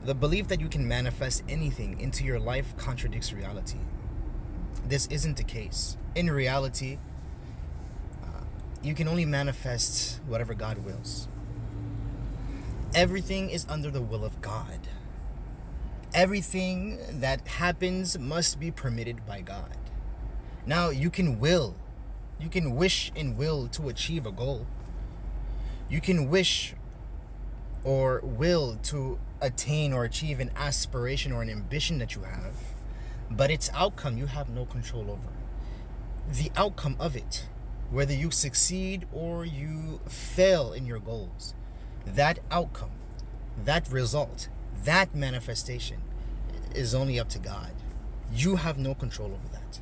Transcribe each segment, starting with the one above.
The belief that you can manifest anything into your life contradicts reality. This isn't the case. In reality, you can only manifest whatever God wills. Everything is under the will of God. Everything that happens must be permitted by God. Now, you can wish and will to achieve a goal. You can wish or will to attain or achieve an aspiration or an ambition that you have, but its outcome you have no control over. The outcome of it, whether you succeed or you fail in your goals, that outcome, that result, that manifestation is only up to God. You have no control over that.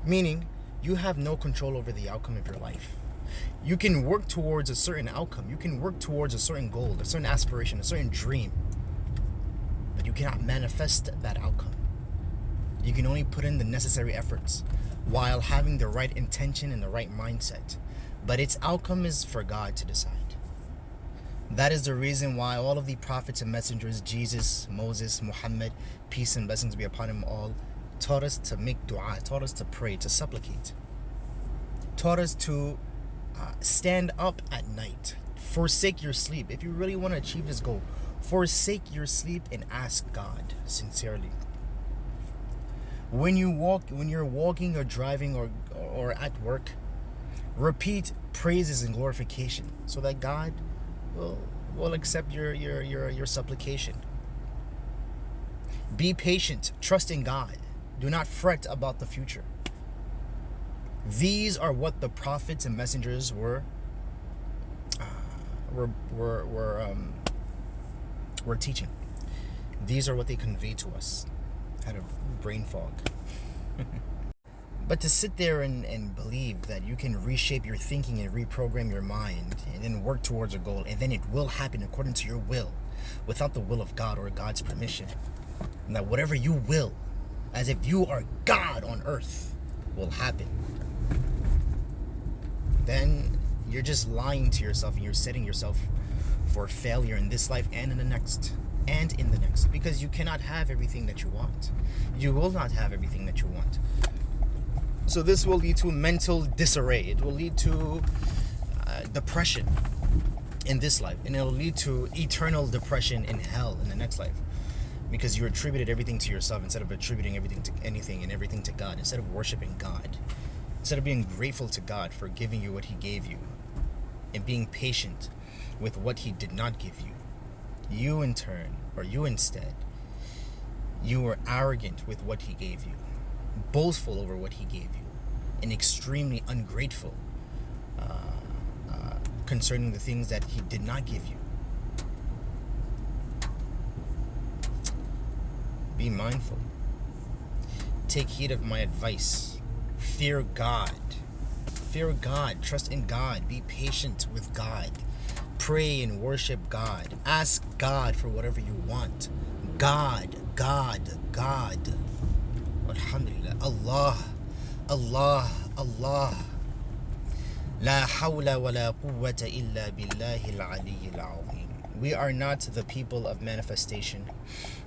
Meaning, you have no control over the outcome of your life. You can work towards a certain outcome. You can work towards a certain goal, a certain aspiration, a certain dream. But you cannot manifest that outcome. You can only put in the necessary efforts while having the right intention and the right mindset. But its outcome is for God to decide. That is the reason why all of the prophets and messengers, Jesus, Moses, Muhammad, peace and blessings be upon them all, taught us to make dua, taught us to pray, to supplicate, taught us to stand up at night, forsake your sleep. If you really want to achieve this goal, forsake your sleep and ask God sincerely. When you're walking or driving or at work, repeat praises and glorification so that God will accept your supplication. Be patient, trust in God. Do not fret about the future. These are what the prophets and messengers were teaching. These are what they conveyed to us. Had a brain fog. But to sit there and believe that you can reshape your thinking and reprogram your mind and then work towards a goal and then it will happen according to your will without the will of God or God's permission, and that whatever you will, as if you are God on earth, will happen, then you're just lying to yourself and you're setting yourself for failure in this life and in the next. Because you cannot have everything that you want. You will not have everything that you want. So this will lead to mental disarray. It will lead to depression in this life, and it will lead to eternal depression in hell in the next life, because you attributed everything to yourself instead of attributing everything to anything and everything to God, instead of worshiping God, instead of being grateful to God for giving you what He gave you and being patient with what He did not give you. You instead, you were arrogant with what He gave you, boastful over what He gave you, and extremely ungrateful concerning the things that He did not give you. Be mindful. Take heed of my advice. Fear God. Fear God. Trust in God. Be patient with God. Pray and worship God. Ask God for whatever you want. God. Alhamdulillah. Allah. La hawla wa la quwwata illa billahi al-aliyyil azim. We are not the people of manifestation.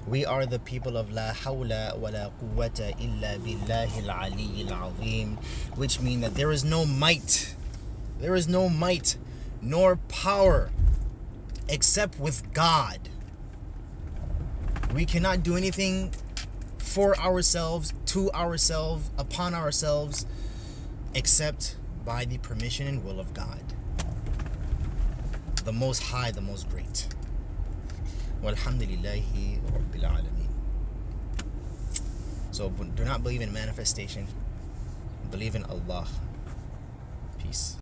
We are the people of la hawla wa la quwwata illa billahi al-aliyyil azim, which means that there is no might nor power except with God. We cannot do anything for ourselves, to ourselves, upon ourselves, except by the permission and will of God, the Most High, the Most Great. Walhamdulillahi Rabbil Alameen. So do not believe in manifestation. Believe in Allah. Peace.